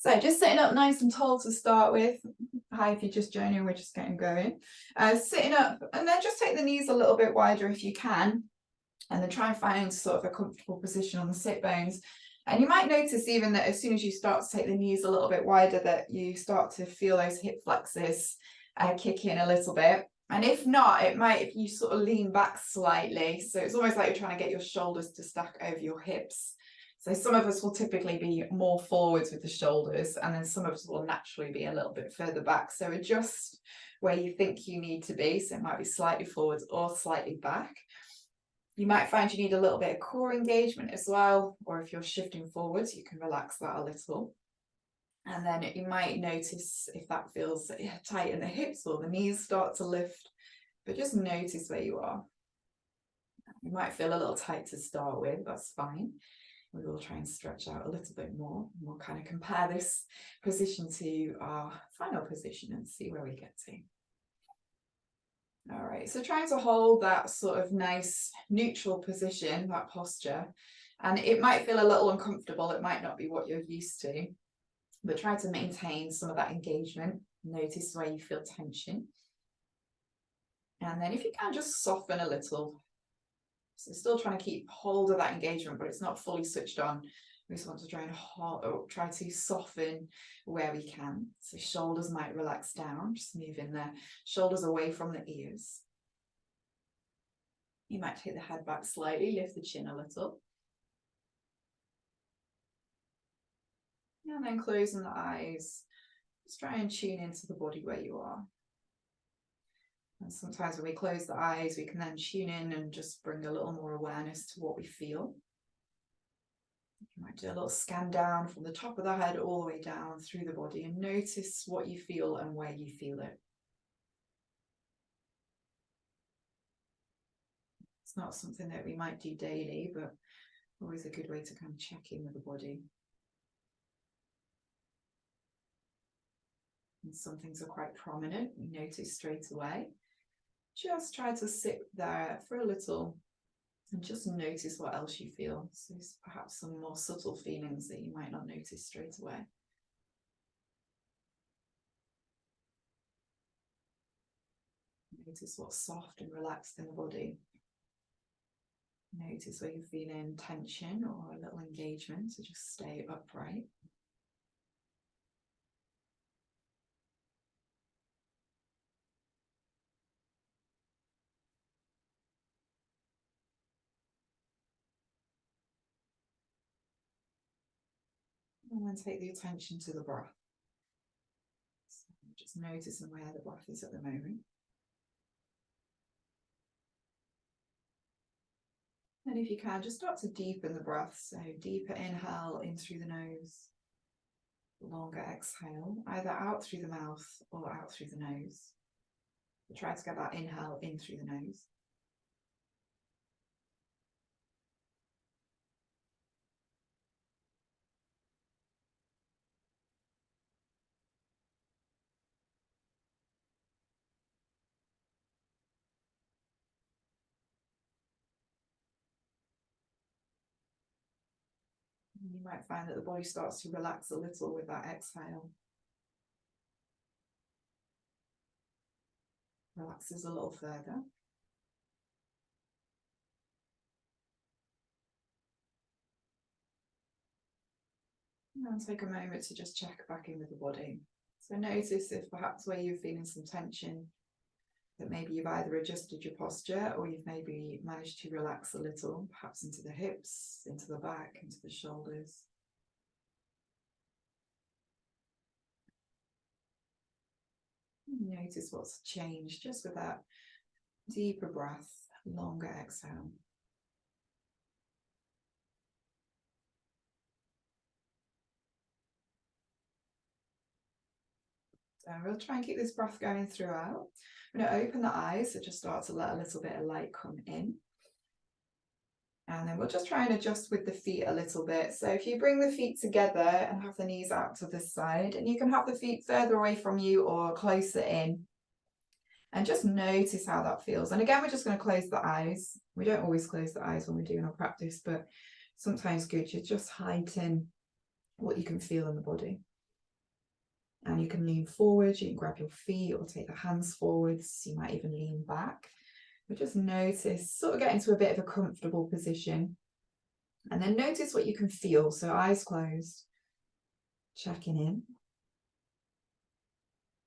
So just sitting up nice and tall to start with. Hi, if you're just joining, we're just getting going. Sitting up, and then just take the knees a little bit wider if you can, and then try and find sort of a comfortable position on the sit bones. And you might notice even that as soon as you start to take the knees a little bit wider, that you start to feel those hip flexors kick in a little bit. And if not, it might, if you sort of lean back slightly. So it's almost like you're trying to get your shoulders to stack over your hips. So some of us will typically be more forwards with the shoulders, and then some of us will naturally be a little bit further back. So adjust where you think you need to be. So it might be slightly forwards or slightly back. You might find you need a little bit of core engagement as well, or if you're shifting forwards, you can relax that a little. And then you might notice if that feels tight in the hips or the knees start to lift, but just notice where you are. You might feel a little tight to start with, that's fine. We will try and stretch out a little bit more. And we'll kind of compare this position to our final position and see where we get to. All right, so trying to hold that sort of nice neutral position, that posture, and it might feel a little uncomfortable. It might not be what you're used to, but try to maintain some of that engagement. Notice where you feel tension. And then if you can, just soften a little. So still trying to keep hold of that engagement, but it's not fully switched on. We just want to try to soften where we can. So shoulders might relax down, just moving the shoulders away from the ears. You might take the head back slightly, lift the chin a little. And then closing the eyes. Just try and tune into the body where you are. And sometimes when we close the eyes, we can then tune in and just bring a little more awareness to what we feel. You might do a little scan down from the top of the head all the way down through the body and notice what you feel and where you feel it. It's not something that we might do daily, but always a good way to kind of check in with the body. And some things are quite prominent, we notice straight away. Just try to sit there for a little and just notice what else you feel. So there's perhaps some more subtle feelings that you might not notice straight away. Notice what's soft and relaxed in the body. Notice where you're feeling tension or a little engagement, so just stay upright. And then take the attention to the breath. So just noticing where the breath is at the moment. And if you can, just start to deepen the breath. So deeper inhale in through the nose, longer exhale, either out through the mouth or out through the nose. Try to get that inhale in through the nose. You might find that the body starts to relax a little with that exhale. Relaxes a little further. And take a moment to just check back in with the body. So notice if perhaps where you're feeling some tension, that maybe you've either adjusted your posture or you've maybe managed to relax a little, perhaps into the hips, into the back, into the shoulders. Notice what's changed just with that deeper breath, longer exhale. So we'll try and keep this breath going throughout. I'm going to open the eyes, so just start to let a little bit of light come in. And then we'll just try and adjust with the feet a little bit. So if you bring the feet together and have the knees out to this side, and you can have the feet further away from you or closer in. And just notice how that feels. And again, we're just going to close the eyes. We don't always close the eyes when we're doing our practice, but sometimes good to just heighten what you can feel in the body. And you can lean forward, you can grab your feet or take the hands forwards. You might even lean back. But just notice, sort of get into a bit of a comfortable position. And then notice what you can feel. So eyes closed, checking in.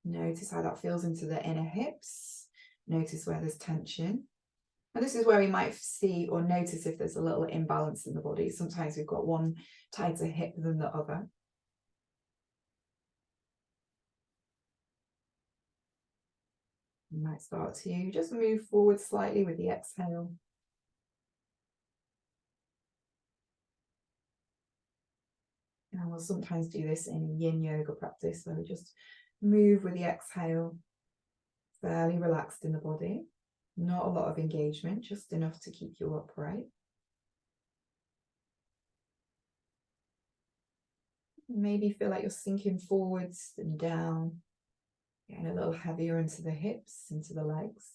Notice how that feels into the inner hips. Notice where there's tension. And this is where we might see or notice if there's a little imbalance in the body. Sometimes we've got one tighter hip than the other. You might start to just move forward slightly with the exhale. And we'll sometimes do this in yin yoga practice, where we just move with the exhale, fairly relaxed in the body. Not a lot of engagement, just enough to keep you upright. Maybe feel like you're sinking forwards and down, getting a little heavier into the hips, into the legs.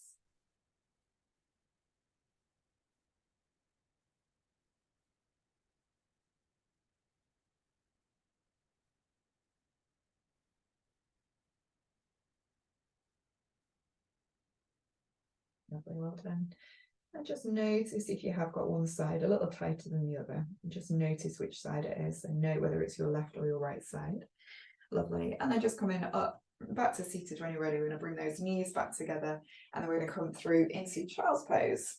Lovely, well done. And just notice if you have got one side a little tighter than the other. And just notice which side it is and know whether it's your left or your right side. Lovely. And then just coming up back to seated when you're ready. We're going to bring those knees back together and then we're going to come through into child's pose.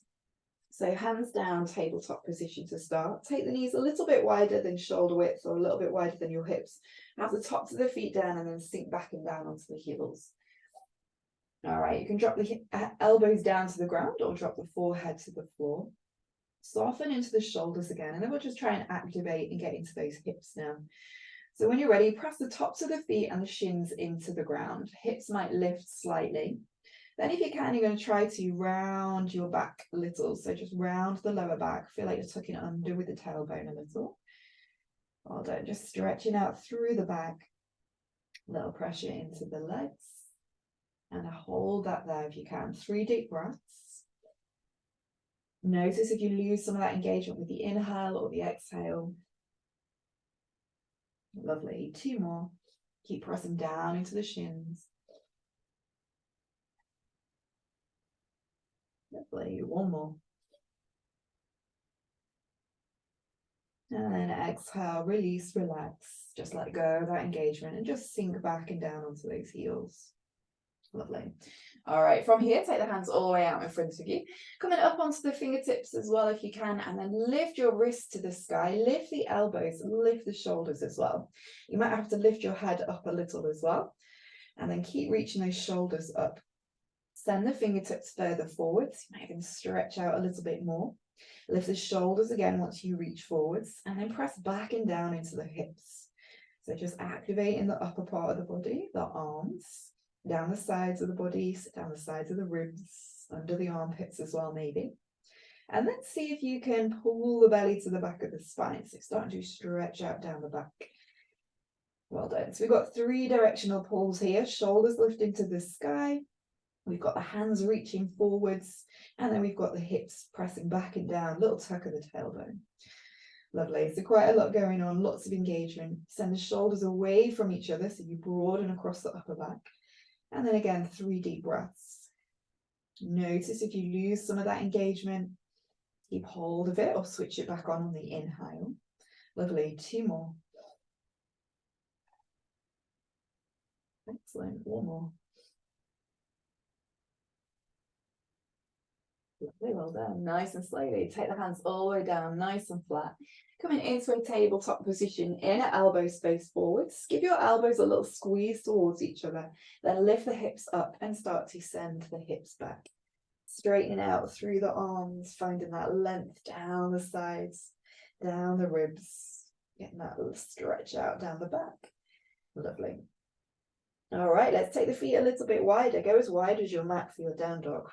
So hands down, tabletop position to start. Take the knees a little bit wider than shoulder width or a little bit wider than your hips. Have the tops of the feet down and then sink back and down onto the heels. All right, you can drop the elbows down to the ground or drop the forehead to the floor. Soften into the shoulders again, and then we'll just try and activate and get into those hips now. So when you're ready, press the tops of the feet and the shins into the ground. Hips might lift slightly. Then if you can, you're going to try to round your back a little. So just round the lower back. Feel like you're tucking it under with the tailbone a little. Well done. Just stretching out through the back. Little pressure into the legs. And hold that there if you can. 3 deep breaths. Notice if you lose some of that engagement with the inhale or the exhale. Lovely. 2 more. Keep pressing down into the shins. Lovely. 1 more. And then exhale, release, relax. Just let go of that engagement and just sink back and down onto those heels. Lovely. All right, from here, take the hands all the way out in front of you. Coming up onto the fingertips as well if you can, and then lift your wrists to the sky. Lift the elbows, lift the shoulders as well. You might have to lift your head up a little as well. And then keep reaching those shoulders up. Send the fingertips further forwards. You might even stretch out a little bit more. Lift the shoulders again once you reach forwards, and then press back and down into the hips. So just activating the upper part of the body, the arms, down the sides of the body, down the sides of the ribs, under the armpits as well maybe. And then see if you can pull the belly to the back of the spine. So starting to stretch out down the back. Well done. So we've got 3 directional pulls here. Shoulders lifting to the sky. We've got the hands reaching forwards. And then we've got the hips pressing back and down. Little tuck of the tailbone. Lovely. So quite a lot going on. Lots of engagement. Send the shoulders away from each other so you broaden across the upper back. And then again, 3 deep breaths. Notice if you lose some of that engagement, keep hold of it or switch it back on the inhale. Lovely. 2 more. Excellent. 1 more. Lovely. Well done. Nice and slowly. Take the hands all the way down, nice and flat. Coming into a tabletop position, inner elbow space forwards. Give your elbows a little squeeze towards each other. Then lift the hips up and start to send the hips back. Straightening out through the arms, finding that length down the sides, down the ribs. Getting that little stretch out down the back. Lovely. All right, let's take the feet a little bit wider. Go as wide as your mat for your down dog.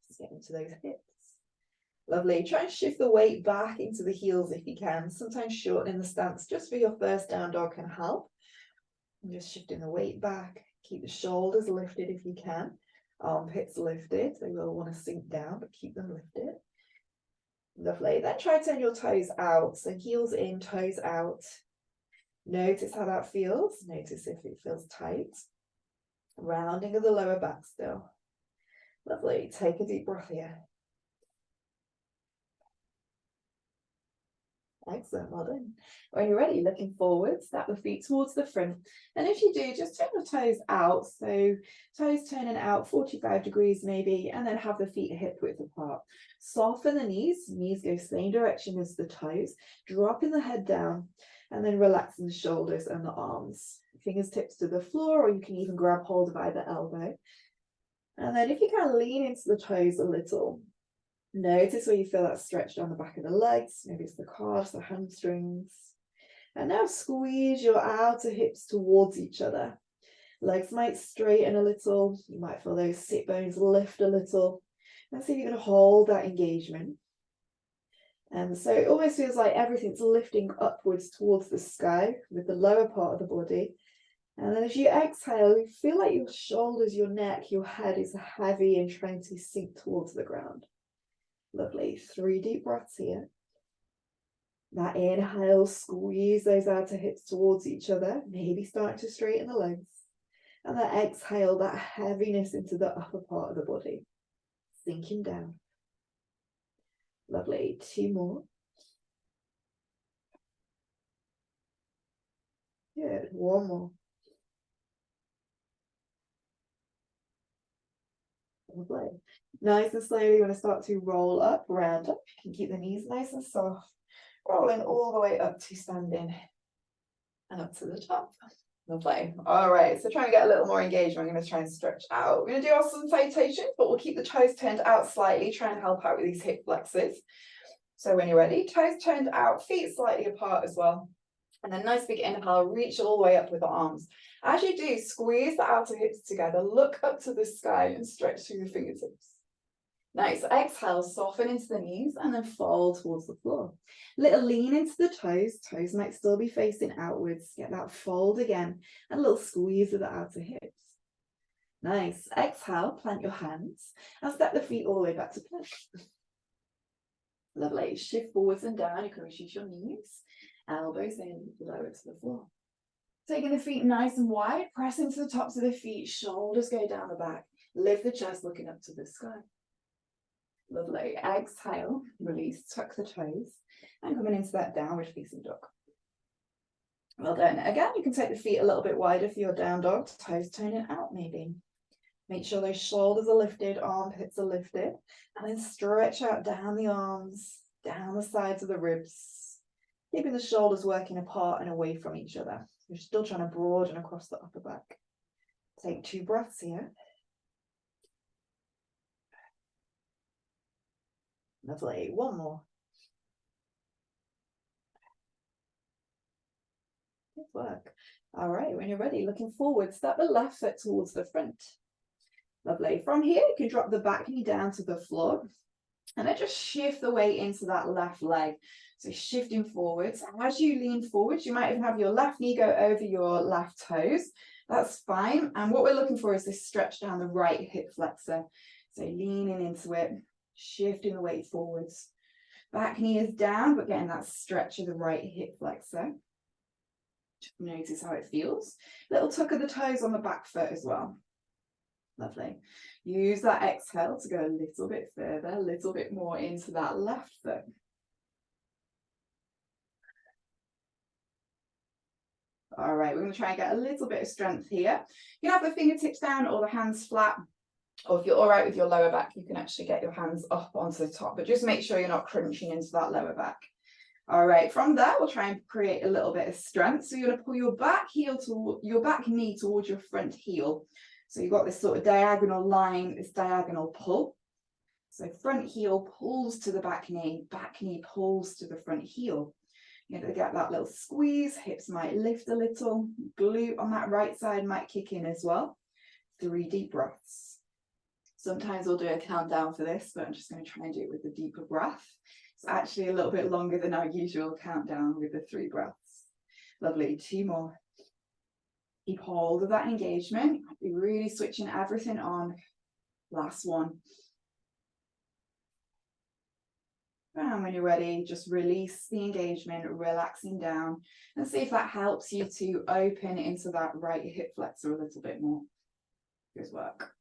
Let's get into those hips. Lovely. Try and shift the weight back into the heels if you can. Sometimes shortening the stance just for your first down dog can help. And just shifting the weight back. Keep the shoulders lifted if you can. Armpits lifted. They will want to sink down, but keep them lifted. Lovely. Then try to turn your toes out. So heels in, toes out. Notice how that feels. Notice if it feels tight. Rounding of the lower back still. Lovely. Take a deep breath here. Excellent, well done. When you're ready, looking forward, step the feet towards the front. And if you do, just turn your toes out. So toes turning out 45 degrees maybe, and then have the feet hip width apart. Soften the knees go same direction as the toes, dropping the head down, and then relaxing the shoulders and the arms. Fingertips to the floor, or you can even grab hold of either elbow. And then if you can lean into the toes a little, notice where you feel that stretch down the back of the legs. Maybe it's the calves, the hamstrings. And now squeeze your outer hips towards each other. Legs might straighten a little. You might feel those sit bones lift a little. And see if you can hold that engagement. And so it almost feels like everything's lifting upwards towards the sky with the lower part of the body. And then as you exhale, you feel like your shoulders, your neck, your head is heavy and trying to sink towards the ground. Lovely. 3 deep breaths here. That inhale, squeeze those outer hips towards each other, maybe starting to straighten the legs. And that exhale, that heaviness into the upper part of the body, sinking down. Lovely. 2 more. Good. 1 more. Lovely. Nice and slowly, you want to start to roll up, round up. You can keep the knees nice and soft. Rolling all the way up to standing and up to the top. Lovely. All right, so try and get a little more engagement. I'm going to try and stretch out. We're going to do our sun salutation, but we'll keep the toes turned out slightly, try and help out with these hip flexors. So when you're ready, toes turned out, feet slightly apart as well. And then nice big inhale, reach all the way up with the arms. As you do, squeeze the outer hips together, look up to the sky and stretch through the fingertips. Nice. Exhale, soften into the knees and then fold towards the floor. Little lean into the toes. Toes might still be facing outwards. Get that fold again and a little squeeze of the outer hips. Nice. Exhale, plant your hands and step the feet all the way back to plank. Lovely. Shift forwards and down. You can reach your knees. Elbows in, lower to the floor. Taking the feet nice and wide. Press into the tops of the feet. Shoulders go down the back. Lift the chest looking up to the sky. Lovely. Exhale, release, tuck the toes, and coming into that downward facing dog. Well done. Again, you can take the feet a little bit wider for your down dog, toes turning out maybe. Make sure those shoulders are lifted, armpits are lifted, and then stretch out down the arms, down the sides of the ribs, keeping the shoulders working apart and away from each other. You're still trying to broaden across the upper back. Take 2 breaths here. Lovely. 1 more. Good work. All right, when you're ready, looking forward, step the left foot towards the front. Lovely. From here, you can drop the back knee down to the floor and then just shift the weight into that left leg. So shifting forwards. As you lean forwards, you might even have your left knee go over your left toes. That's fine. And what we're looking for is this stretch down the right hip flexor. So leaning into it, shifting the weight forwards. Back knee is down, but getting that stretch of the right hip flexor. Notice how it feels. Little tuck of the toes on the back foot as well. Lovely. Use that exhale to go a little bit further, a little bit more into that left foot. All right, we're going to try and get a little bit of strength here. You can have the fingertips down or the hands flat. Or if you're all right with your lower back, you can actually get your hands up onto the top, but just make sure you're not crunching into that lower back. All right, from there, we'll try and create a little bit of strength. So you're going to pull your back heel to your back knee towards your front heel. So you've got this sort of diagonal line, this diagonal pull. So front heel pulls to the back knee pulls to the front heel. You're going to get that little squeeze, hips might lift a little, glute on that right side might kick in as well. 3 deep breaths. Sometimes we'll do a countdown for this, but I'm just going to try and do it with a deeper breath. It's actually a little bit longer than our usual countdown with the 3 breaths. Lovely, 2 more. Keep hold of that engagement. Be really switching everything on. Last one. And when you're ready, just release the engagement, relaxing down, and see if that helps you to open into that right hip flexor a little bit more. Good work.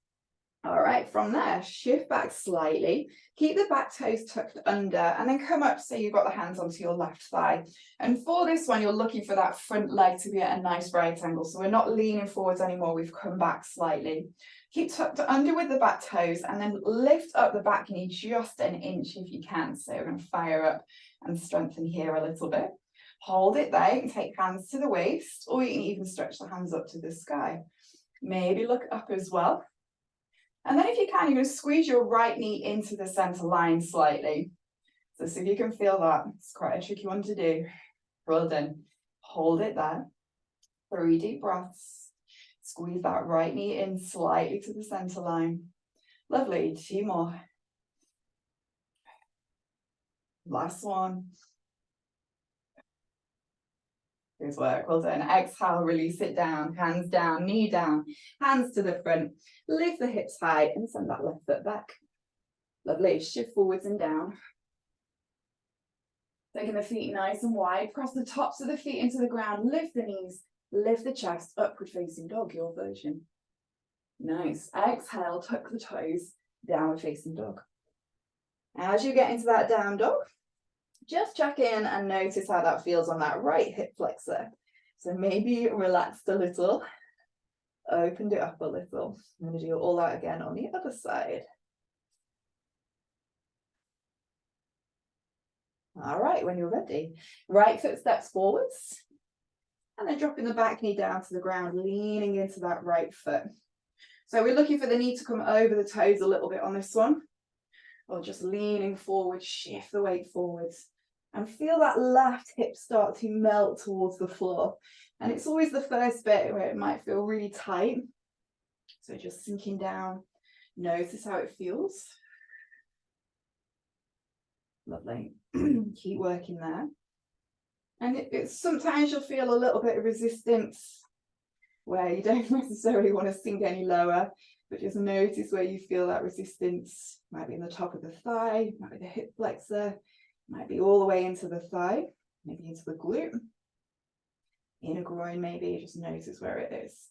All right, from there, shift back slightly, keep the back toes tucked under, and then come up so you've got the hands onto your left thigh. And for this one, you're looking for that front leg to be at a nice right angle. So we're not leaning forwards anymore, we've come back slightly. Keep tucked under with the back toes, and then lift up the back knee just an inch if you can. So we're going to fire up and strengthen here a little bit. Hold it there, you can take hands to the waist, or you can even stretch the hands up to the sky. Maybe look up as well. And then if you can, you're going to squeeze your right knee into the center line slightly. So see if you can feel that. It's quite a tricky one to do. Well done. Hold it there. 3 deep breaths. Squeeze that right knee in slightly to the center line. Lovely. 2 more. Last one. Good work. Well done. Exhale, release it down. Hands down, knee down. Hands to the front. Lift the hips high and send that left foot back. Lovely. Shift forwards and down. Taking the feet nice and wide. Cross the tops of the feet into the ground. Lift the knees. Lift the chest. Upward facing dog, your version. Nice. Exhale, tuck the toes. Downward facing dog. As you get into that down dog, just check in and notice how that feels on that right hip flexor. So maybe relaxed a little, opened it up a little. I'm going to do all that again on the other side. All right, when you're ready, right foot steps forwards, and then dropping the back knee down to the ground, leaning into that right foot. So we're looking for the knee to come over the toes a little bit on this one, or just leaning forward, shift the weight forwards. And feel that left hip start to melt towards the floor. And it's always the first bit where it might feel really tight. So just sinking down, notice how it feels. Lovely. Keep working there. And it's sometimes you'll feel a little bit of resistance where you don't necessarily want to sink any lower, but just notice where you feel that resistance. Might be in the top of the thigh, might be the hip flexor, might be all the way into the thigh, maybe into the glute, inner groin maybe, just notice where it is.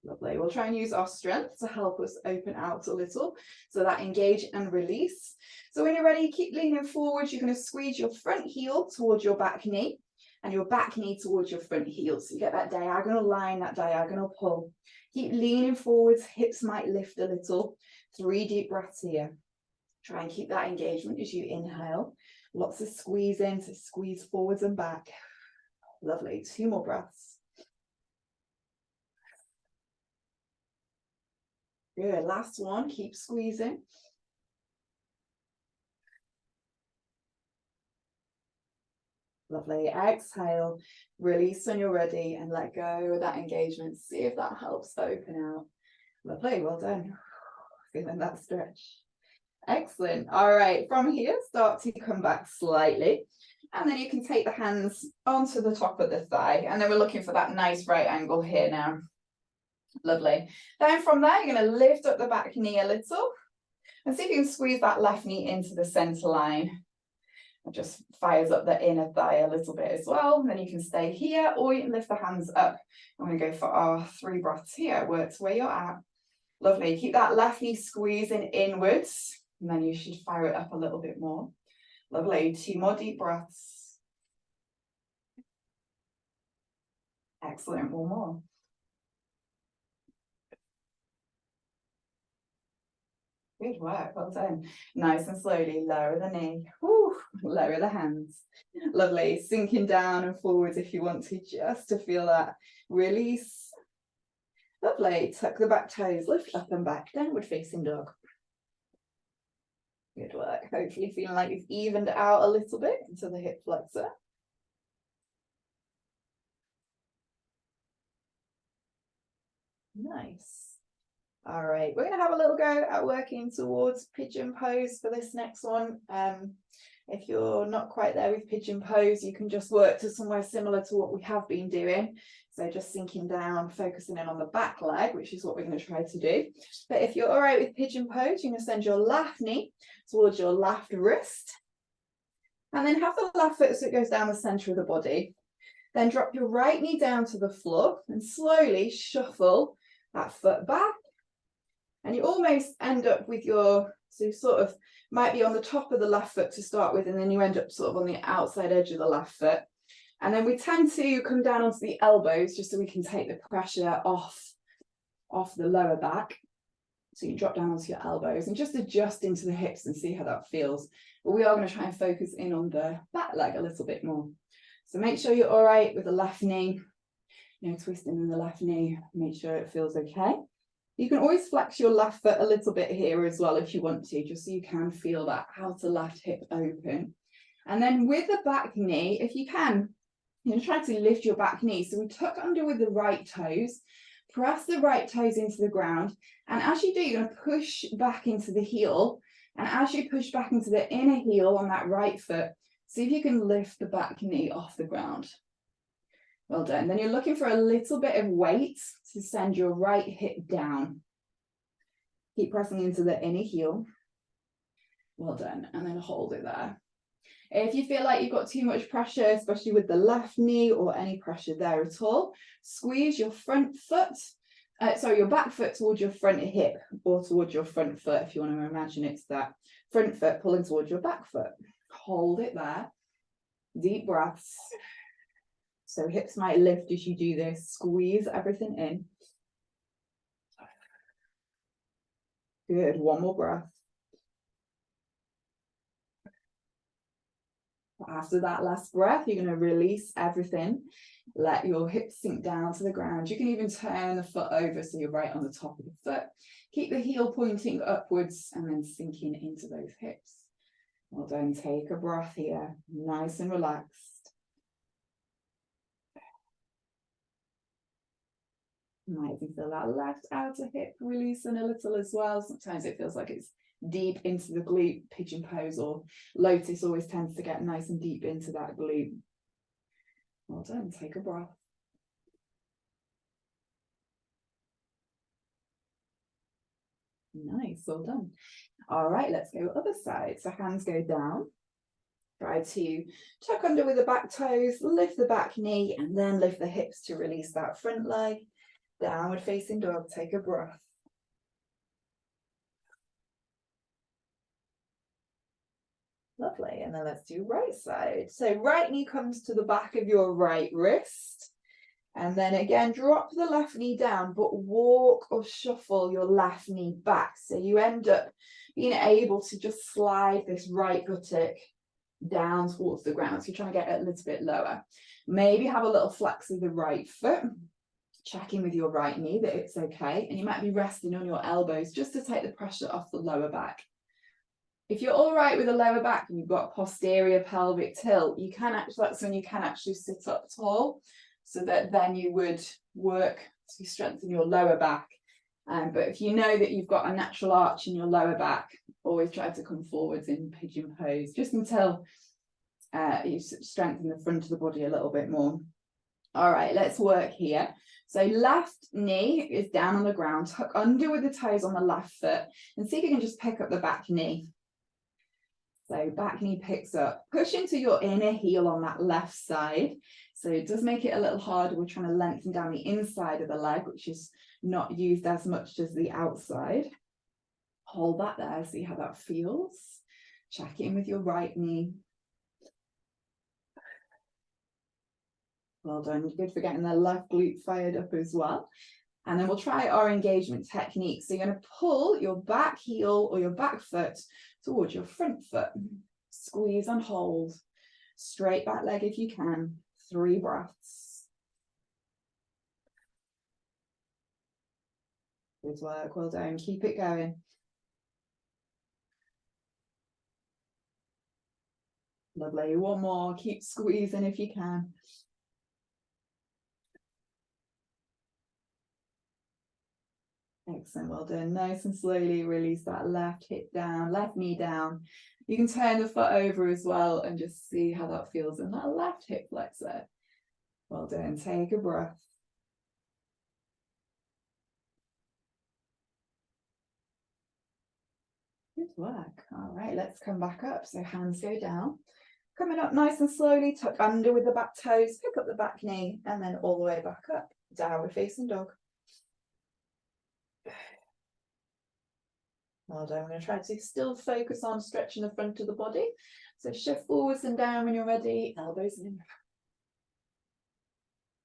Lovely. We'll try and use our strength to help us open out a little. So that engage and release. So when you're ready, keep leaning forward. You're going to squeeze your front heel towards your back knee and your back knee towards your front heel. So you get that diagonal line, that diagonal pull. Keep leaning forwards. Hips might lift a little. 3 deep breaths here. Try and keep that engagement as you inhale. Lots of squeeze in, so squeeze forwards and back. Lovely. 2 more breaths. Good. Last one. Keep squeezing. Lovely. Exhale. Release when you're ready and let go of that engagement. See if that helps open out. Lovely. Well done. Feeling that stretch. Excellent. All right. From here, start to come back slightly. And then you can take the hands onto the top of the thigh. And then we're looking for that nice right angle here now. Lovely. Then from there, you're going to lift up the back knee a little. And see if you can squeeze that left knee into the center line. It just fires up the inner thigh a little bit as well. And then you can stay here or you can lift the hands up. I'm going to go for our 3 breaths here. Works where you're at. Lovely. Keep that left knee squeezing inwards. And then you should fire it up a little bit more. Lovely. 2 more deep breaths. Excellent. 1 more. Good work. Well done. Nice and slowly lower the knee. Whew, lower the hands. Lovely. Sinking down and forwards if you want to, just to feel that release. Lovely. Tuck the back toes, lift up and back, downward facing dog. Good work. Hopefully feeling like you've evened out a little bit into the hip flexor. Nice. All right, we're going to have a little go at working towards pigeon pose for this next one. If you're not quite there with pigeon pose, you can just work to somewhere similar to what we have been doing. So just sinking down, focusing in on the back leg, which is what we're going to try to do. But if you're all right with pigeon pose, you're going to send your left knee towards your left wrist. And then have the left foot so it goes down the center of the body. Then drop your right knee down to the floor and slowly shuffle that foot back. And you almost end up with your, so you sort of might be on the top of the left foot to start with, and then you end up sort of on the outside edge of the left foot. And then we tend to come down onto the elbows just so we can take the pressure off the lower back. So you drop down onto your elbows and just adjust into the hips and see how that feels. But we are going to try and focus in on the back leg a little bit more. So make sure you're all right with the left knee, twisting in the left knee, make sure it feels okay. You can always flex your left foot a little bit here as well if you want to, just so you can feel that outer left hip open. And then with the back knee, if you can, try to lift your back knee. So we tuck under with the right toes, press the right toes into the ground. And as you do, you're going to push back into the heel. And as you push back into the inner heel on that right foot, see if you can lift the back knee off the ground. Well done. Then you're looking for a little bit of weight to send your right hip down. Keep pressing into the inner heel. Well done. And then hold it there. If you feel like you've got too much pressure, especially with the left knee or any pressure there at all, squeeze your your back foot towards your front hip or towards your front foot, if you want to imagine it's that front foot pulling towards your back foot. Hold it there. Deep breaths. So hips might lift as you do this. Squeeze everything in. Good. One more breath. After that last breath, you're going to release everything. Let your hips sink down to the ground. You can even turn the foot over so you're right on the top of the foot. Keep the heel pointing upwards and then sinking into those hips. Well done. Take a breath here. Nice and relaxed. You might even feel that left outer hip releasing a little as well. Sometimes it feels like it's deep into the glute. Pigeon pose or lotus always tends to get nice and deep into that glute. Well done. Take a breath. Nice. Well done. All right, let's go other side. So hands go down. Try to tuck under with the back toes, lift the back knee, and then lift the hips to release that front leg. Downward facing dog. Take a breath. Lovely. And then let's do right side. So right knee comes to the back of your right wrist. And then again, drop the left knee down, but walk or shuffle your left knee back. So you end up being able to just slide this right buttock down towards the ground. So you're trying to get it a little bit lower. Maybe have a little flex of the right foot. Checking with your right knee that it's okay. And you might be resting on your elbows just to take the pressure off the lower back. If you're all right with the lower back and you've got posterior pelvic tilt, you can actually, that's when you can actually sit up tall, so that then you would work to strengthen your lower back. But if you know that you've got a natural arch in your lower back, always try to come forwards in pigeon pose, just until you strengthen the front of the body a little bit more. All right, let's work here. So left knee is down on the ground, tuck under with the toes on the left foot, and see if you can just pick up the back knee. So back knee picks up, push into your inner heel on that left side. So it does make it a little harder. We're trying to lengthen down the inside of the leg, which is not used as much as the outside. Hold that there, see how that feels. Check in with your right knee. Well done. Good for getting the left glute fired up as well. And then we'll try our engagement technique. So you're going to pull your back heel or your back foot towards your front foot. Squeeze and hold. Straight back leg if you can. 3 breaths. Good work. Well done. Keep it going. Lovely. One more. Keep squeezing if you can. Excellent, well done. Nice and slowly release that left hip down, left knee down. You can turn the foot over as well and just see how that feels in that left hip flexor. Well done. Take a breath. Good work. All right, let's come back up. So hands go down. Coming up nice and slowly, tuck under with the back toes, pick up the back knee, and then all the way back up. Downward facing dog. Well done. I'm going to try to still focus on stretching the front of the body. So shift forwards and down when you're ready. Elbows in.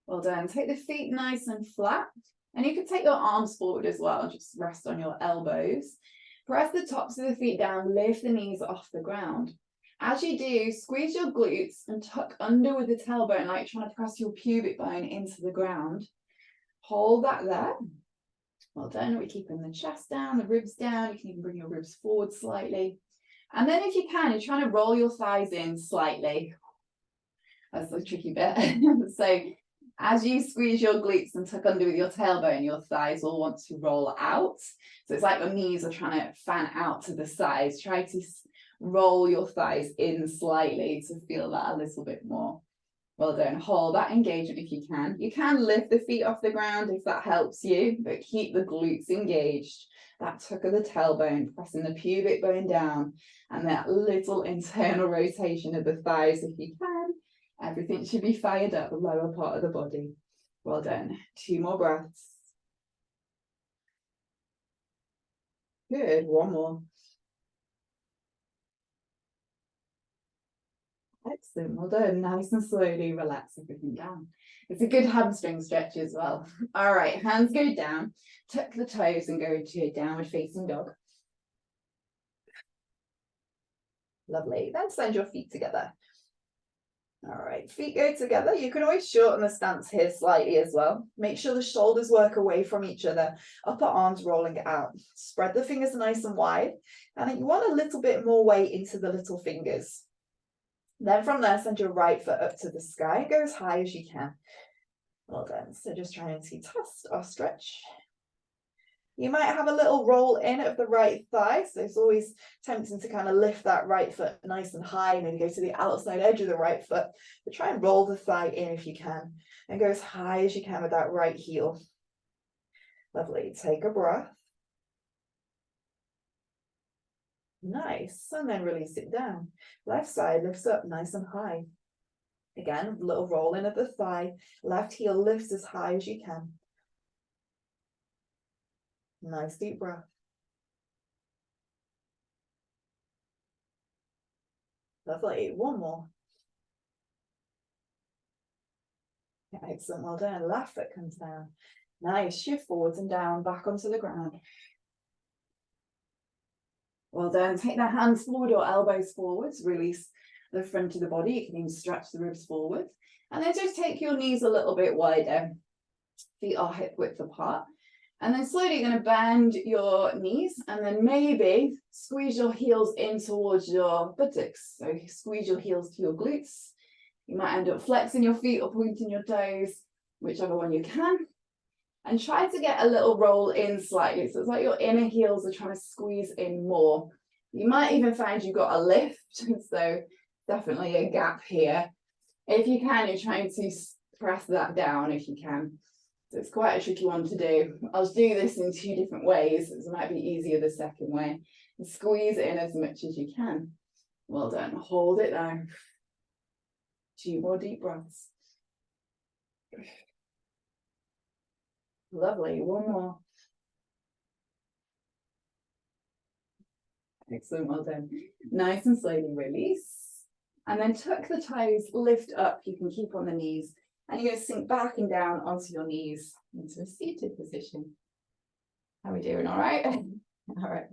Well done. Take the feet nice and flat. And you can take your arms forward as well. Just rest on your elbows. Press the tops of the feet down. Lift the knees off the ground. As you do, squeeze your glutes and tuck under with the tailbone, like trying to press your pubic bone into the ground. Hold that there. Well done. We're keeping the chest down, the ribs down. You can even bring your ribs forward slightly. And then if you can, you're trying to roll your thighs in slightly. That's the tricky bit. So as you squeeze your glutes and tuck under with your tailbone, your thighs will want to roll out. So it's like your knees are trying to fan out to the sides. Try to roll your thighs in slightly to feel that a little bit more. Well done. Hold that engagement if you can. You can lift the feet off the ground if that helps you, but keep the glutes engaged. That tuck of the tailbone, pressing the pubic bone down, and that little internal rotation of the thighs if you can. Everything should be fired up, the lower part of the body. Well done. 2 more breaths. Good. 1 more. Excellent. Well done. Nice and slowly relax everything down. It's a good hamstring stretch as well. All right, hands go down. Tuck the toes and go into a downward facing dog. Lovely. Then send your feet together. All right, feet go together. You can always shorten the stance here slightly as well. Make sure the shoulders work away from each other. Upper arms rolling out. Spread the fingers nice and wide. And then you want a little bit more weight into the little fingers. Then from there, send your right foot up to the sky. Go as high as you can. Well done. So just trying to test our stretch. You might have a little roll in of the right thigh. So it's always tempting to kind of lift that right foot nice and high and then go to the outside edge of the right foot. But try and roll the thigh in if you can. And go as high as you can with that right heel. Lovely. Take a breath. Nice. And then release it down. Left side lifts up nice and high. Again, a little roll in of the thigh. Left heel lifts as high as you can. Nice deep breath. Lovely. 1 more. Excellent. Well done. Left foot comes down. Nice. Shift forwards and down, back onto the ground. Well done. Take the hands forward or elbows forwards. Release the front of the body. You can even stretch the ribs forward. And then just take your knees a little bit wider. Feet are hip width apart. And then slowly you're going to bend your knees and then maybe squeeze your heels in towards your buttocks. So squeeze your heels to your glutes. You might end up flexing your feet or pointing your toes, whichever one you can. And try to get a little roll in slightly. So it's like your inner heels are trying to squeeze in more. You might even find you've got a lift. So definitely a gap here. If you can, you're trying to press that down if you can. So it's quite a tricky one to do. I'll do this in 2 different ways. So it might be easier the second way. And squeeze it in as much as you can. Well done. Hold it down. 2 more deep breaths. Lovely. 1 more. Excellent. Well done. Nice and slowly release. And then tuck the toes, lift up. You can keep on the knees. And you're going to sink back and down onto your knees into a seated position. How are we doing? All right? All right.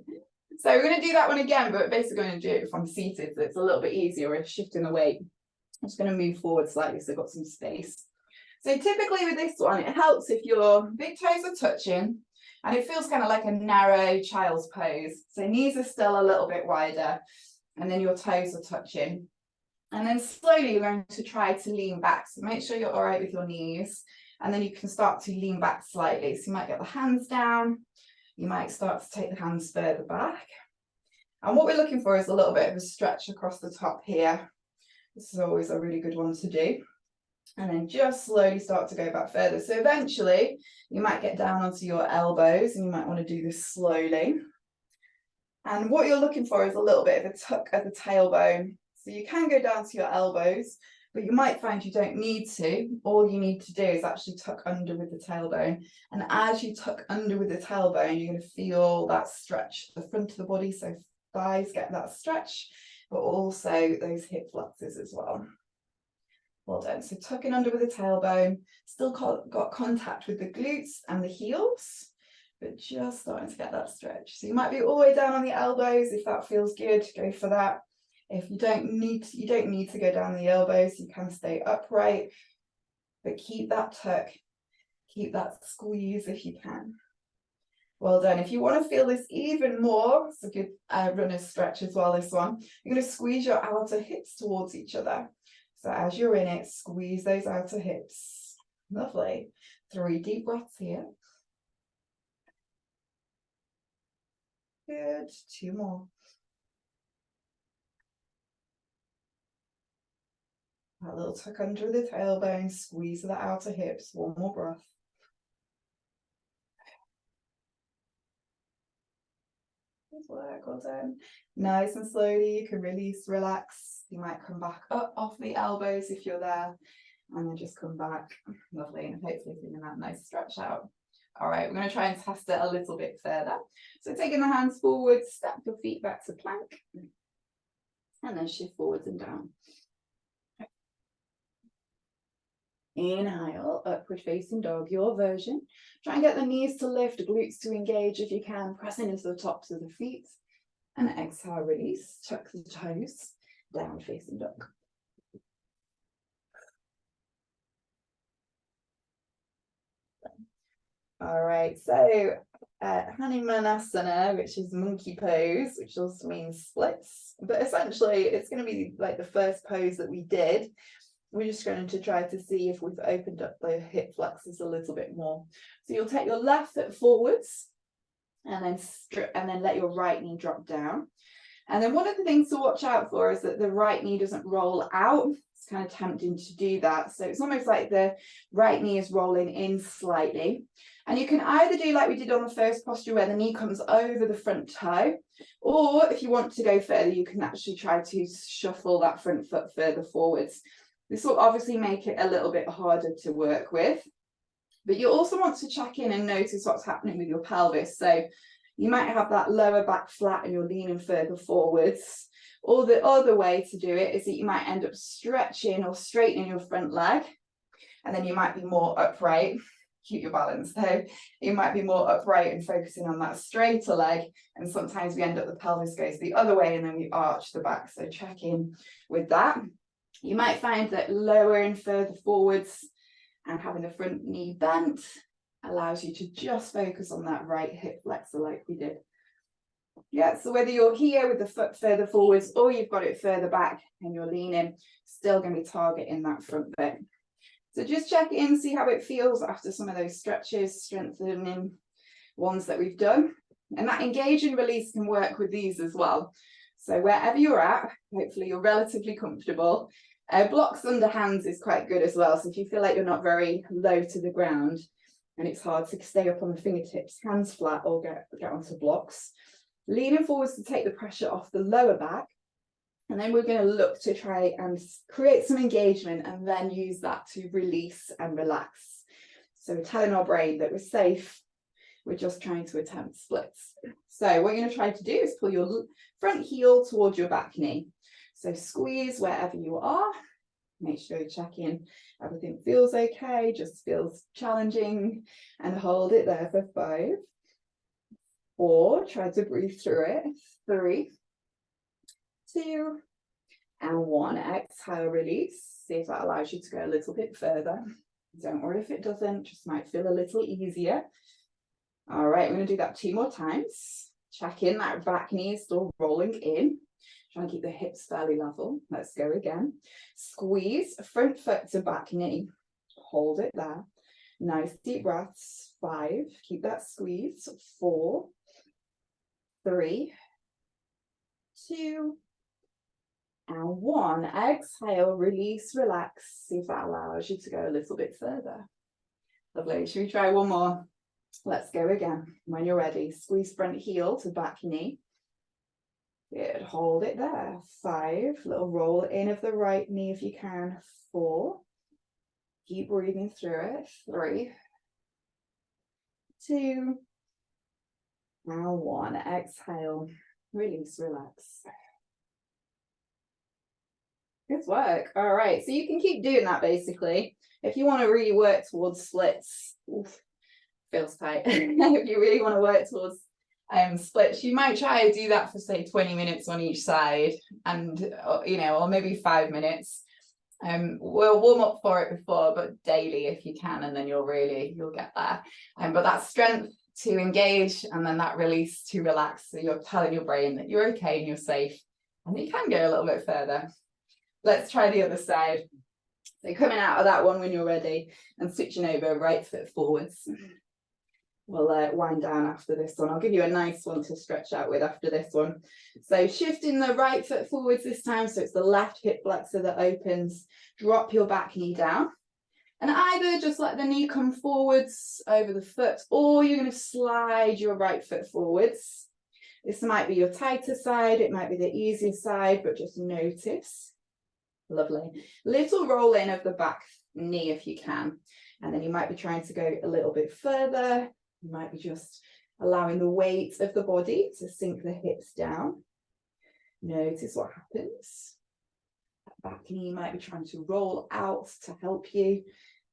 So we're going to do that one again, but basically going to do it from seated. So it's a little bit easier. We're shifting the weight. I'm just going to move forward slightly so I've got some space. So typically with this one, it helps if your big toes are touching and it feels kind of like a narrow child's pose. So knees are still a little bit wider and then your toes are touching. And then slowly you're going to try to lean back. So make sure you're all right with your knees. And then you can start to lean back slightly. So you might get the hands down. You might start to take the hands further back. And what we're looking for is a little bit of a stretch across the top here. This is always a really good one to do. And then just slowly start to go back further. So eventually you might get down onto your elbows, and you might want to do this slowly. And what you're looking for is a little bit of a tuck at the tailbone. So you can go down to your elbows, but you might find you don't need to. All you need to do is actually tuck under with the tailbone. And as you tuck under with the tailbone, you're going to feel that stretch the front of the body. So thighs get that stretch, but also those hip flexors as well. Well done. So tucking under with the tailbone, still got contact with the glutes and the heels, but just starting to get that stretch. So you might be all the way down on the elbows. If that feels good, go for that. If you don't need to go down the elbows, you can stay upright, but keep that tuck, keep that squeeze if you can. Well done. If you want to feel this even more, it's a good runner's stretch as well, this one. You're going to squeeze your outer hips towards each other. So as you're in it, squeeze those outer hips. Lovely. 3 deep breaths here. Good. 2 more. A little tuck under the tailbone, squeeze the outer hips. 1 more breath. Good work, well done. Nice and slowly, you can release, relax. You might come back up off the elbows if you're there, and then just come back. Lovely, and hopefully feeling that nice stretch out. All right, we're going to try and test it a little bit further. So taking the hands forward, step your feet back to plank, and then shift forwards and down. Inhale, upward facing dog, your version. Try and get the knees to lift, glutes to engage if you can, pressing into the tops of the feet. And exhale, release, tuck the toes, down facing dog. All right, so Hanumanasana, which is monkey pose, which also means splits, but essentially it's going to be like the first pose that we did. We're just going to try to see if we've opened up the hip flexors a little bit more. So you'll take your left foot forwards and then let your right knee drop down. And then one of the things to watch out for is that the right knee doesn't roll out. It's kind of tempting to do that. So it's almost like the right knee is rolling in slightly. And you can either do like we did on the first posture where the knee comes over the front toe, or if you want to go further, you can actually try to shuffle that front foot further forwards. This will obviously make it a little bit harder to work with, but you also want to check in and notice what's happening with your pelvis. So you might have that lower back flat and you're leaning further forwards. Or the other way to do it is that you might end up stretching or straightening your front leg, and then you might be more upright. Keep your balance though. You might be more upright and focusing on that straighter leg, and sometimes we end up the pelvis goes the other way and then we arch the back. So check in with that. You might find that lowering further forwards and having the front knee bent allows you to just focus on that right hip flexor like we did. Yeah, so whether you're here with the foot further forwards or you've got it further back and you're leaning, still going to be targeting that front bit. So just check in, see how it feels after some of those stretches, strengthening ones that we've done. And that engage and release can work with these as well. So wherever you're at, hopefully you're relatively comfortable. Blocks under hands is quite good as well. So if you feel like you're not very low to the ground and it's hard to stay up on the fingertips, hands flat or get onto blocks. Leaning forwards to take the pressure off the lower back. And then we're going to look to try and create some engagement and then use that to release and relax. So we're telling our brain that we're safe. We're just trying to attempt splits. So what you're going to try to do is pull your front heel towards your back knee. So squeeze wherever you are. Make sure you check in. Everything feels okay, just feels challenging. And hold it there for 5, 4. Try to breathe through it. 3, 2, and 1. Exhale, release. See if that allows you to go a little bit further. Don't worry if it doesn't, just might feel a little easier. All right, we're going to do that 2 more times. Check in, that back knee is still rolling in. Try and keep the hips fairly level. Let's go again. Squeeze front foot to back knee. Hold it there. Nice deep breaths. 5. Keep that squeeze. 4, 3, 2, and 1. Exhale, release, relax. See if that allows you to go a little bit further. Lovely. Should we try one more? Let's go again. When you're ready, squeeze front heel to back knee. Good. Hold it there. 5. Little roll in of the right knee if you can. 4. Keep breathing through it. 3, 2, and 1. Exhale. Release, relax. Good work. All right, so you can keep doing that basically. If you want to really work towards splits, feels tight. If you really want to work towards splits, you might try to do that for say 20 minutes on each side, and or maybe 5 minutes. We'll warm up for it before, but daily if you can, and then you'll get there. But that strength to engage, and then that release to relax, so you're telling your brain that you're okay and you're safe, and you can go a little bit further. Let's try the other side. So coming out of that one when you're ready and switching over, right foot forwards. We'll wind down after this one. I'll give you a nice one to stretch out with after this one. So shifting the right foot forwards this time, so it's the left hip flexor that opens. Drop your back knee down. And either just let the knee come forwards over the foot, or you're going to slide your right foot forwards. This might be your tighter side, it might be the easier side, but just notice. Lovely. Little roll in of the back knee if you can. And then you might be trying to go a little bit further. You might be just allowing the weight of the body to sink the hips down. Notice what happens. That back knee might be trying to roll out to help you,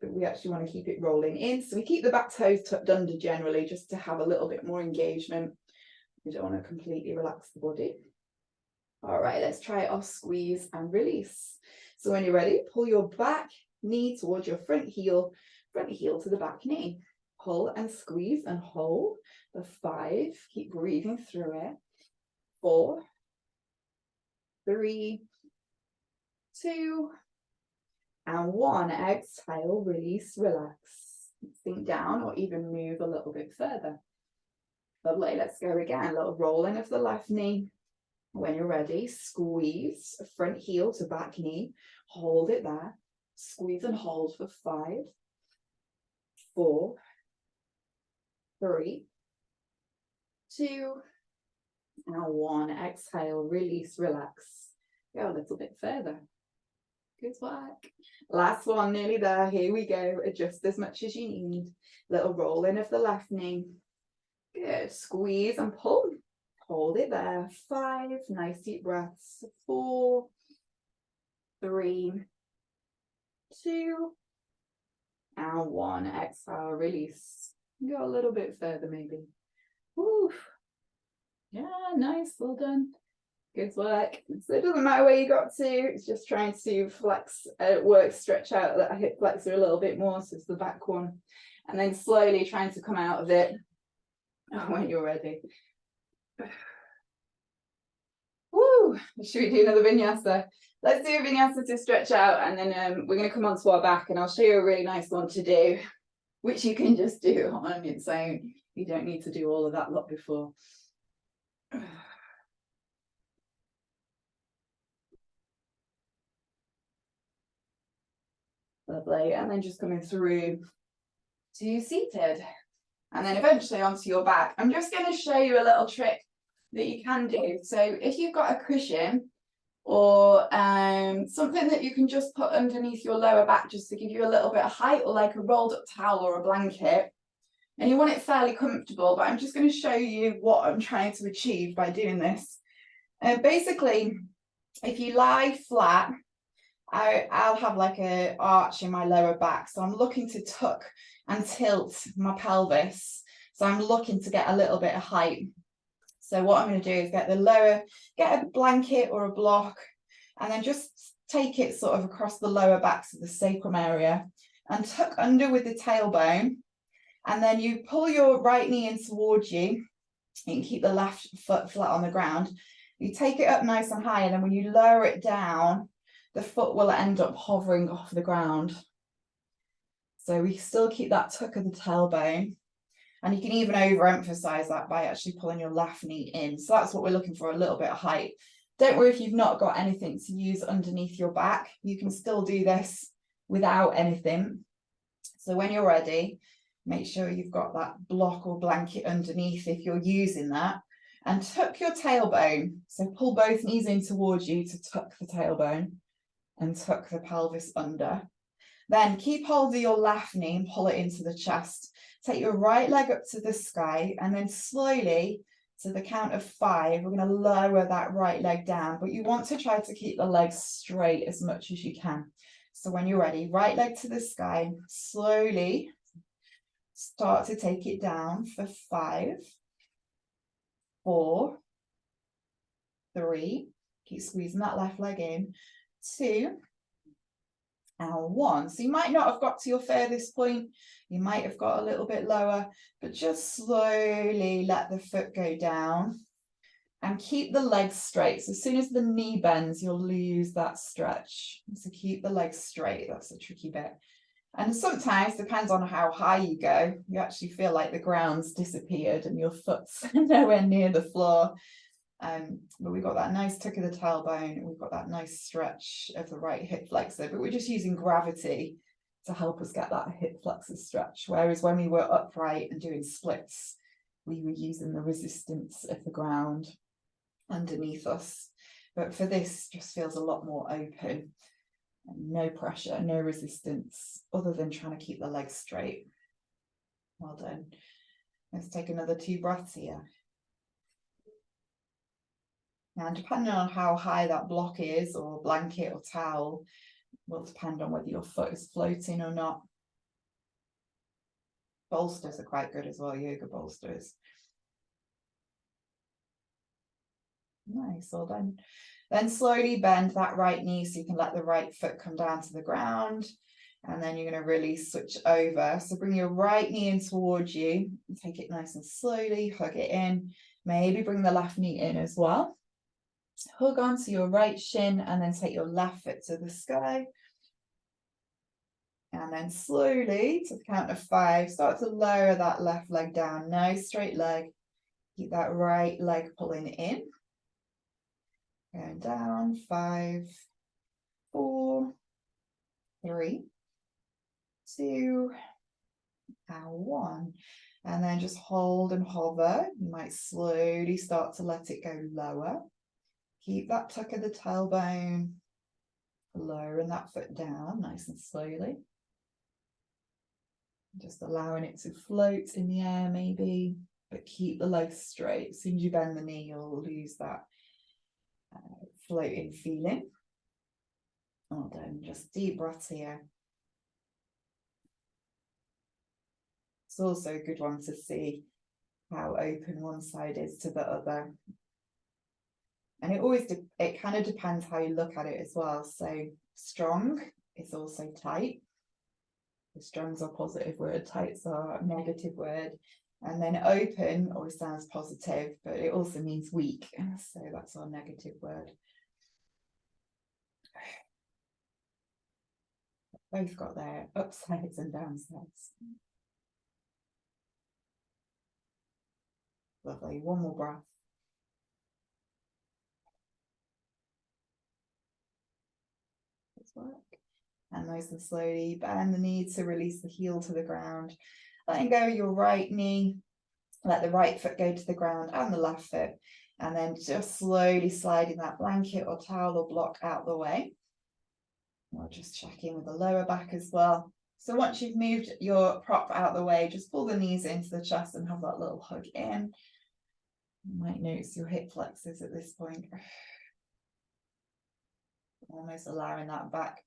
but we actually want to keep it rolling in. So we keep the back toes tucked under generally, just to have a little bit more engagement. We don't want to completely relax the body. All right, let's try it off, squeeze and release. So when you're ready, pull your back knee towards your front heel to the back knee. Pull and squeeze and hold the 5. Keep breathing through it. 4, 3, 2, and 1. Exhale, release, relax. Sink down or even move a little bit further. Lovely, let's go again. A little rolling of the left knee. When you're ready, squeeze front heel to back knee. Hold it there. Squeeze and hold for 5, 4, 3, 2, and 1. Exhale, release, relax. Go a little bit further. Good work. Last one, nearly there. Here we go. Adjust as much as you need. Little roll in of the left knee. Good. Squeeze and pull. Hold it there. 5. Nice deep breaths. 4, 3, 2, and 1. Exhale, release. Go a little bit further maybe. Woo. Yeah, nice. Well done. Good work. So it doesn't matter where you got to. It's just trying to flex, stretch out that hip flexor a little bit more. So it's the back one. And then slowly trying to come out of it when you're ready. Woo! Should we do another vinyasa? Let's do a vinyasa to stretch out, and then we're going to come onto our back, and I'll show you a really nice one to do, which you can just do on its own. You don't need to do all of that lot before. Lovely. And then just coming through to seated, and then eventually onto your back. I'm just going to show you a little trick that you can do. So if you've got a cushion or something that you can just put underneath your lower back just to give you a little bit of height, or like a rolled up towel or a blanket, and you want it fairly comfortable, but I'm just going to show you what I'm trying to achieve by doing this. Basically, if you lie flat, I'll have like an arch in my lower back, so I'm looking to tuck and tilt my pelvis, so I'm looking to get a little bit of height. So what I'm going to do is get a blanket or a block, and then just take it sort of across the lower back, so the sacrum area, and tuck under with the tailbone, and then you pull your right knee in towards you. You can keep the left foot flat on the ground. You take it up nice and high, and then when you lower it down, the foot will end up hovering off the ground. So we still keep that tuck of the tailbone, and you can even overemphasize that by actually pulling your left knee in. So that's what we're looking for, a little bit of height. Don't worry if you've not got anything to use underneath your back. You can still do this without anything. So when you're ready, make sure you've got that block or blanket underneath if you're using that, and tuck your tailbone. So pull both knees in towards you to tuck the tailbone and tuck the pelvis under. Then keep hold of your left knee and pull it into the chest. Take your right leg up to the sky, and then slowly, to the count of 5, we're going to lower that right leg down, but you want to try to keep the legs straight as much as you can. So when you're ready, right leg to the sky, slowly start to take it down for 5, 4, 3, keep squeezing that left leg in, 2, and 1. So you might not have got to your furthest point, you might have got a little bit lower, but just slowly let the foot go down and keep the legs straight. So as soon as the knee bends, you'll lose that stretch. So keep the legs straight, that's the tricky bit. And sometimes, depends on how high you go, you actually feel like the ground's disappeared and your foot's nowhere near the floor. But we've got that nice tuck of the tailbone, and we've got that nice stretch of the right hip flexor, but we're just using gravity to help us get that hip flexor stretch. Whereas when we were upright and doing splits, we were using the resistance of the ground underneath us. But for this, just feels a lot more open. No pressure, no resistance, other than trying to keep the legs straight. Well done. Let's take another 2 breaths here. Now, depending on how high that block is, or blanket or towel, will depend on whether your foot is floating or not. Bolsters are quite good as well, yoga bolsters. Nice, all done. Then slowly bend that right knee so you can let the right foot come down to the ground. And then you're going to really switch over. So bring your right knee in towards you. And take it nice and slowly, hug it in. Maybe bring the left knee in as well. Hug onto your right shin and then take your left foot to the sky. And then slowly, to the count of 5, start to lower that left leg down. Nice straight leg. Keep that right leg pulling in. Going down, 5, 4, 3, 2, and 1. And then just hold and hover. You might slowly start to let it go lower. Keep that tuck of the tailbone, lowering that foot down nice and slowly. Just allowing it to float in the air maybe, but keep the legs straight. As soon as you bend the knee, you'll lose that floating feeling. Well done. Just deep breaths here. It's also a good one to see how open one side is to the other. And it kind of depends how you look at it as well. So strong is also tight. The strong's our positive word, tight's our negative word. And then open always sounds positive, but it also means weak. So that's our negative word. Both got their upsides and downsides. Lovely. One more breath. Let's work. And nice and slowly bend the knee to release the heel to the ground. Letting go of your right knee. Let the right foot go to the ground and the left foot. And then just slowly sliding that blanket or towel or block out the way. We'll just check in with the lower back as well. So once you've moved your prop out the way, just pull the knees into the chest and have that little hug in. You might notice your hip flexors at this point. Almost allowing that back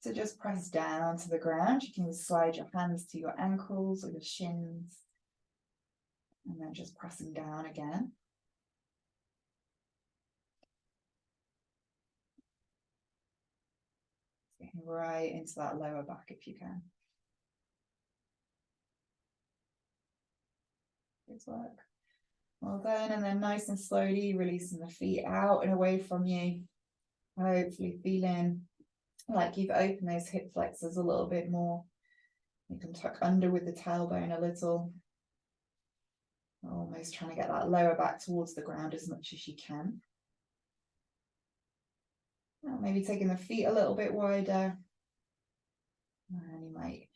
to just press down to the ground. You can slide your hands to your ankles or your shins. And then just pressing down again. Getting right into that lower back if you can. Good work. Well done. And then nice and slowly releasing the feet out and away from you. Hopefully feeling like you've opened those hip flexors a little bit more. You can tuck under with the tailbone a little. Almost trying to get that lower back towards the ground as much as you can. Maybe taking the feet a little bit wider. And you might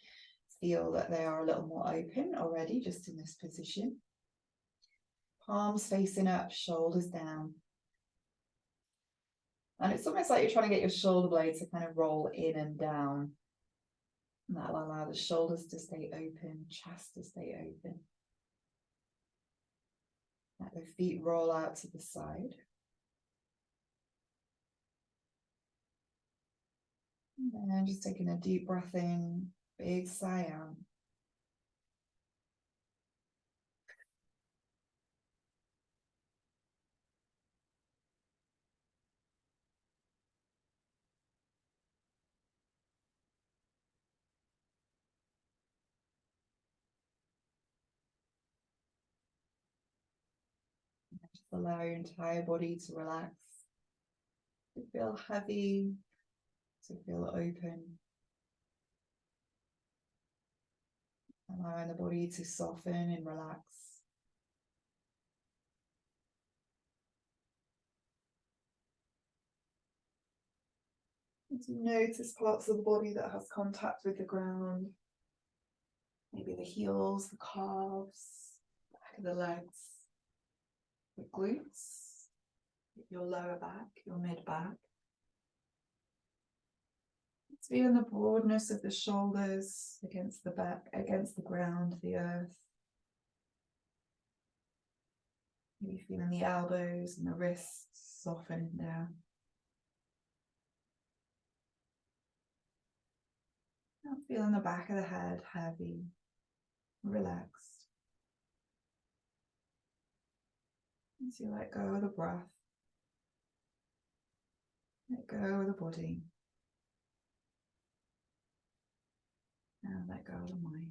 feel that they are a little more open already just in this position. Palms facing up, shoulders down. And it's almost like you're trying to get your shoulder blades to kind of roll in and down. And that'll allow the shoulders to stay open, chest to stay open. Let the feet roll out to the side. And then just taking a deep breath in, big sigh out. Just allow your entire body to relax, to feel heavy, to feel open. Allowing the body to soften and relax. To notice parts of the body that has contact with the ground. Maybe the heels, the calves, back of the legs, the glutes, your lower back, your mid back. It's feeling the broadness of the shoulders against the back, against the ground, the earth. Maybe feeling the elbows and the wrists softening down. And feeling the back of the head heavy, relaxed. As you let go of the breath, let go of the body, and let go of the mind.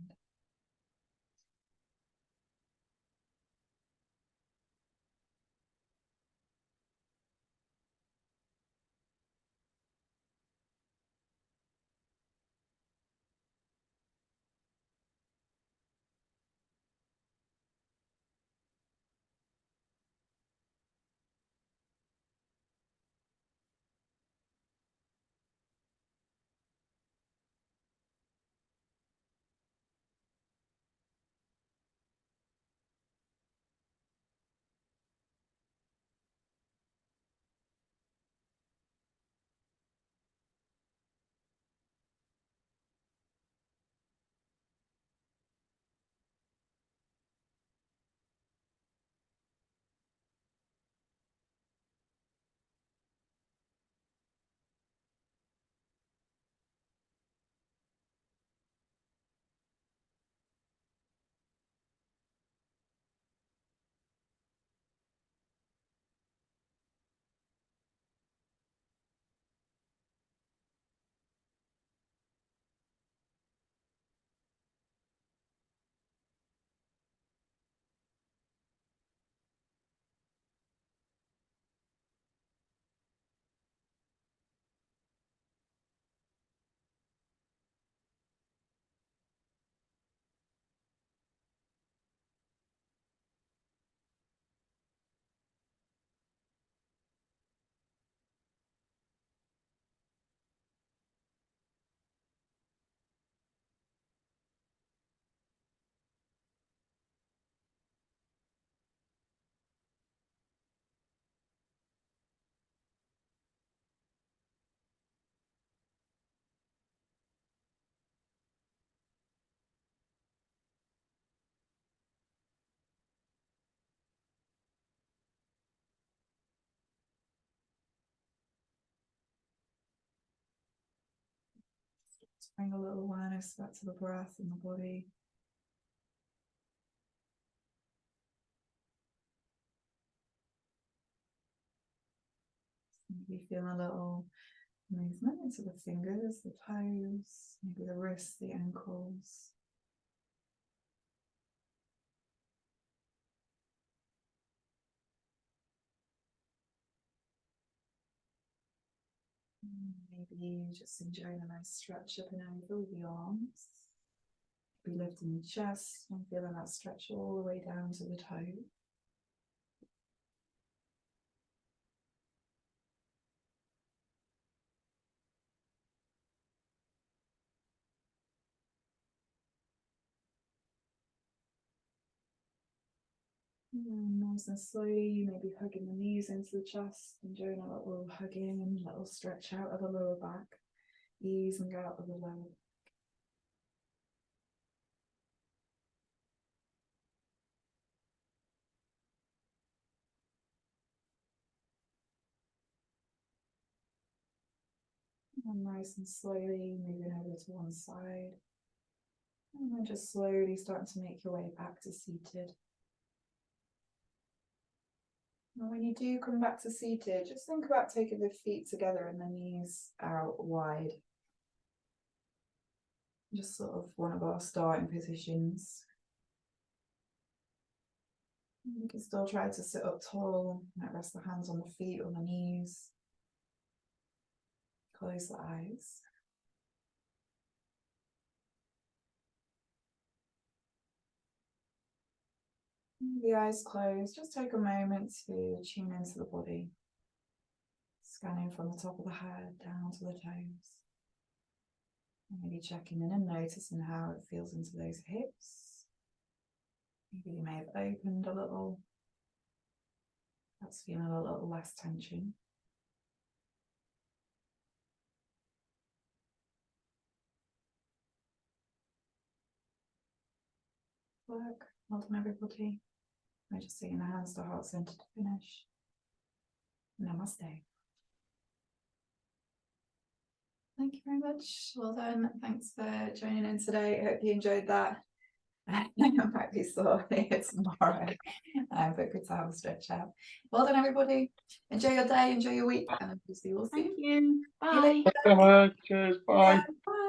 Just bring a little awareness back to the breath and the body. Maybe feel a little movement into the fingers, the toes, maybe the wrists, the ankles. Maybe just enjoying a nice stretch up and over with the arms. Maybe lifting the chest and feeling that stretch all the way down to the toe. Nice and slowly, maybe hugging the knees into the chest and doing a little hugging and a little stretch out of the lower back, easing out of the lower. And nice and slowly moving over to one side. And then just slowly starting to make your way back to seated. And when you do come back to seated, just think about taking the feet together and the knees out wide. Just sort of one of our starting positions. You can still try to sit up tall, might rest the hands on the feet, on the knees. Close the eyes. The eyes closed, just take a moment to tune into the body. Scanning from the top of the head down to the toes. Maybe checking in and noticing how it feels into those hips. Maybe you may have opened a little. That's feeling a little less tension. Work, well done everybody. We're just seeing the hands to heart center to finish. Namaste. Thank you very much. Well done. Thanks for joining in today. I hope you enjoyed that. I might be sore here tomorrow, but good to have a stretch out. Well done, everybody. Enjoy your day, enjoy your week, and I'll see you all soon. Thank you. See you later. Bye. Cheers. Bye. Bye.